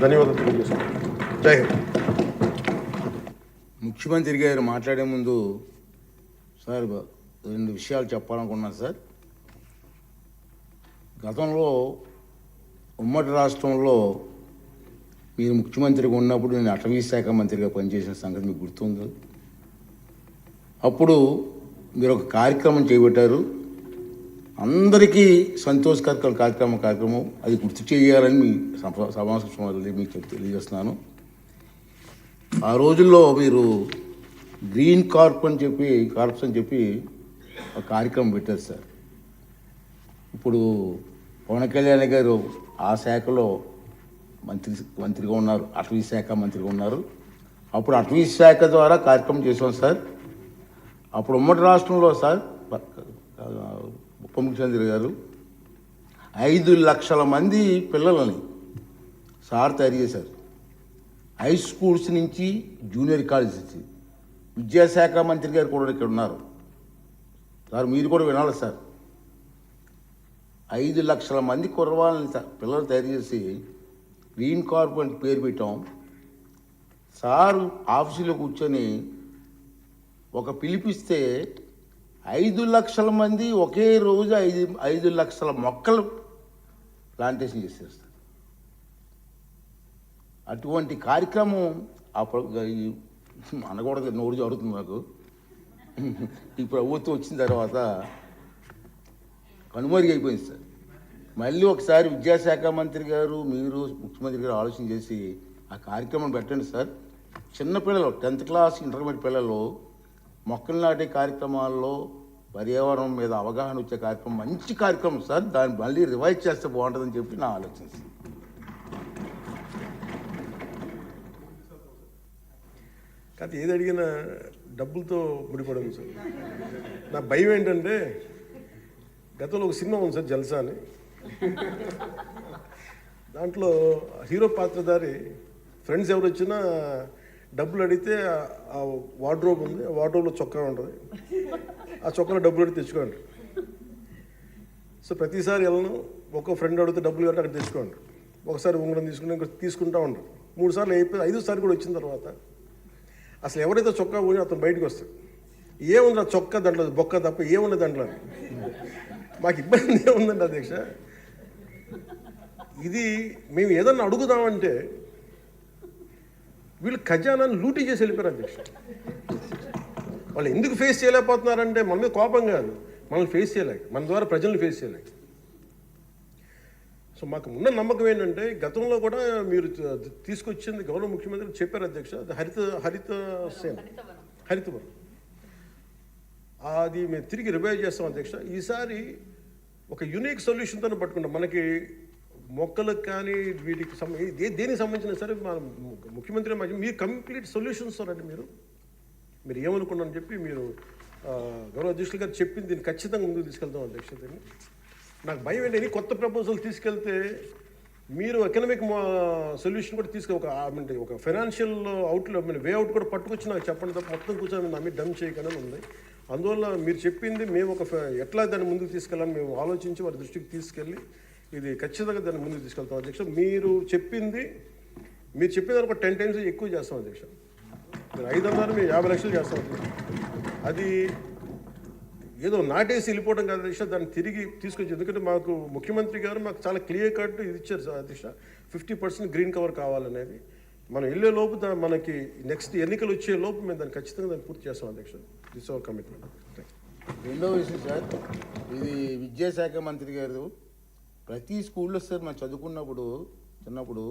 ధన్యవాదాలు తెలియజేస్తున్నాను. జై హింద్. ముఖ్యమంత్రి గారు మాట్లాడే ముందు సార్ 2 విషయాలు చెప్పాలనుకున్నాను సార్. గతంలో ఉమ్మడి రాష్ట్రంలో మీరు ముఖ్యమంత్రిగా ఉన్నప్పుడు నేను అటవీ శాఖ మంత్రిగా పనిచేసిన సంగతి మీకు గుర్తుంది. అప్పుడు మీరు ఒక కార్యక్రమం చేపట్టారు, అందరికీ సంతోషకర కార్యక్రమం అది గుర్తు చేయాలని మీ సమావేశం మీకు తెలియజేస్తున్నాను. ఆ రోజుల్లో మీరు గ్రీన్ కార్ప్స్ అని చెప్పి ఒక కార్యక్రమం పెట్టారు సార్. ఇప్పుడు పవన్ కళ్యాణ్ గారు ఆ శాఖలో మంత్రిగా ఉన్నారు, అటవీ శాఖ మంత్రిగా ఉన్నారు. అప్పుడు అటవీ శాఖ ద్వారా కార్యక్రమం చేసాం సార్. అప్పుడు ఉమ్మడి రాష్ట్రంలో సార్ ఉప ముఖ్యమంత్రి గారు 5 లక్షల మంది పిల్లలని సార్ తయారు చేశారు. హై స్కూల్స్ నుంచి జూనియర్ కాలేజ్ నుంచి. విద్యాశాఖ మంత్రి గారు కూడా ఇక్కడ ఉన్నారు సార్, మీరు కూడా వినాలి సార్. 5 లక్షల మంది కుర్రవాళ్ళని పిల్లలు తయారు చేసి గ్రీన్ కార్ప్ అని పేరు పెట్టాం. సారు ఆఫీసులో కూర్చొని ఒక పిలిపిస్తే 5 లక్షల మంది ఒకే రోజు 5 లక్షల మొక్కలు ప్లాంటేషన్ చేసేస్తారు. అటువంటి కార్యక్రమం అప్పుడు అనకూడదు, నోరు జరుగుతుంది నాకు. ఈ ప్రభుత్వం వచ్చిన తర్వాత కనుమరుగైపోయింది సార్. మళ్ళీ ఒకసారి విద్యాశాఖ మంత్రి గారు మీరు ముఖ్యమంత్రి గారు ఆలోచన చేసి ఆ కార్యక్రమం పెట్టండి సార్. చిన్నపిల్లలు 10th క్లాస్ ఇంటర్మీడియట్ పిల్లలు మొక్కలు నాటే కార్యక్రమాల్లో పర్యావరణం మీద అవగాహన వచ్చే కార్యక్రమం మంచి కార్యక్రమం సార్. దాన్ని మళ్ళీ రివైజ్ చేస్తే బాగుంటుందని చెప్పి నా ఆలోచన సార్. కాదు, ఏది అడిగినా డబ్బులతో ముడిపడదు సార్. నా భయం ఏంటంటే గతంలో ఒక సినిమా ఉంది సార్, జల్సా అని. దాంట్లో హీరో పాత్రధారి ఫ్రెండ్స్ ఎవరు వచ్చినా డబ్బులు అడిగితే ఆ వార్డ్రోబ్ ఉంది, ఆ వార్డ్రోబ్లో చొక్కా ఉంటుంది, ఆ చొక్కాలో డబ్బులు అడిగి తెచ్చుకోండి. సో ప్రతిసారి వెళ్ళను, ఒక్కో ఫ్రెండ్ అడిగితే డబ్బులు కట్టి అక్కడ తెచ్చుకోండి. ఒకసారి ఉంగరం తీసుకుంటే ఇంకో తీసుకుంటూ ఉంటారు. 3 సార్లు అయిపోయి 5వ సారి కూడా వచ్చిన తర్వాత అసలు ఎవరైతే చొక్కా పోయి అతను బయటకు వస్తాడు. ఏముంది ఆ చొక్కా దాంట్లో బొక్క తప్ప ఏముంది దాంట్లో. మాకు ఇబ్బంది ఏముందండి అధ్యక్ష, ఇది మేము ఏదన్నా అడుగుదామంటే వీళ్ళు ఖజానాన్ని లూటీ చేసి వెళ్ళిపోయారు అధ్యక్ష. వాళ్ళు ఎందుకు ఫేస్ చేయలేకపోతున్నారంటే మన మీద కోపం కాదు, మనల్ని ఫేస్ చేయలేక, మన ద్వారా ప్రజల్ని ఫేస్ చేయలేక. సో మాకు ఉన్న నమ్మకం ఏంటంటే గతంలో కూడా మీరు తీసుకొచ్చింది గౌరవ ముఖ్యమంత్రి చెప్పారు అధ్యక్ష, హరితవనం అది మేము తిరిగి రివైవ్ చేస్తాం అధ్యక్ష. ఈసారి ఒక యునిక్ సొల్యూషన్తో పట్టుకుంటాం. మనకి మొక్కలకు కానీ వీటికి దేనికి సంబంధించిన సరే మన ముఖ్యమంత్రి మీరు కంప్లీట్ సొల్యూషన్స్ అండి. మీరు ఏమనుకున్నారని చెప్పి మీరు గౌరవ అధ్యక్షులు గారు చెప్పింది దీన్ని ఖచ్చితంగా ముందుకు తీసుకెళ్తాం అధ్యక్ష. దీన్ని నాకు భయం ఏంటి, కొత్త ప్రపోజల్ తీసుకెళ్తే మీరు ఎకనామిక్ సొల్యూషన్ కూడా ఒక ఫైనాన్షియల్ వేఅవుట్ కూడా పట్టుకొచ్చి నాకు చెప్పండి తప్ప మొత్తం కూర్చొని నా మీద డమ్ చేయకనే ఉంది. అందువల్ల మీరు చెప్పింది మేము ఎట్లా దాన్ని ముందుకు తీసుకెళ్ళాలని మేము ఆలోచించి వారి దృష్టికి తీసుకెళ్ళి ఇది ఖచ్చితంగా దాన్ని ముందుకు తీసుకెళ్తాం అధ్యక్ష. మీరు చెప్పిన ఒక 10 times ఎక్కువ చేస్తాం అధ్యక్ష. మీరు 500 మేము 50 లక్షలు చేస్తాం అధ్యక్ష. అది ఏదో నాటేసి వెళ్ళిపోవడం కాదు అధ్యక్ష, దాన్ని తిరిగి తీసుకొచ్చి. ఎందుకంటే మాకు ముఖ్యమంత్రి గారు మాకు చాలా క్లియర్ కట్ ఇది ఇచ్చారు సార్ అధ్యక్ష, 50% గ్రీన్ కవర్ కావాలనేది. మనం వెళ్ళే లోపు మనకి నెక్స్ట్ ఎన్నికలు వచ్చే లోపు మేము దాన్ని ఖచ్చితంగా దాన్ని పూర్తి చేస్తాం అధ్యక్ష. This our commitment. రెండవ విషయం సార్, ఇది విద్యాశాఖ మంత్రి గారు ప్రతి స్కూల్లో సార్ మనం చిన్నప్పుడు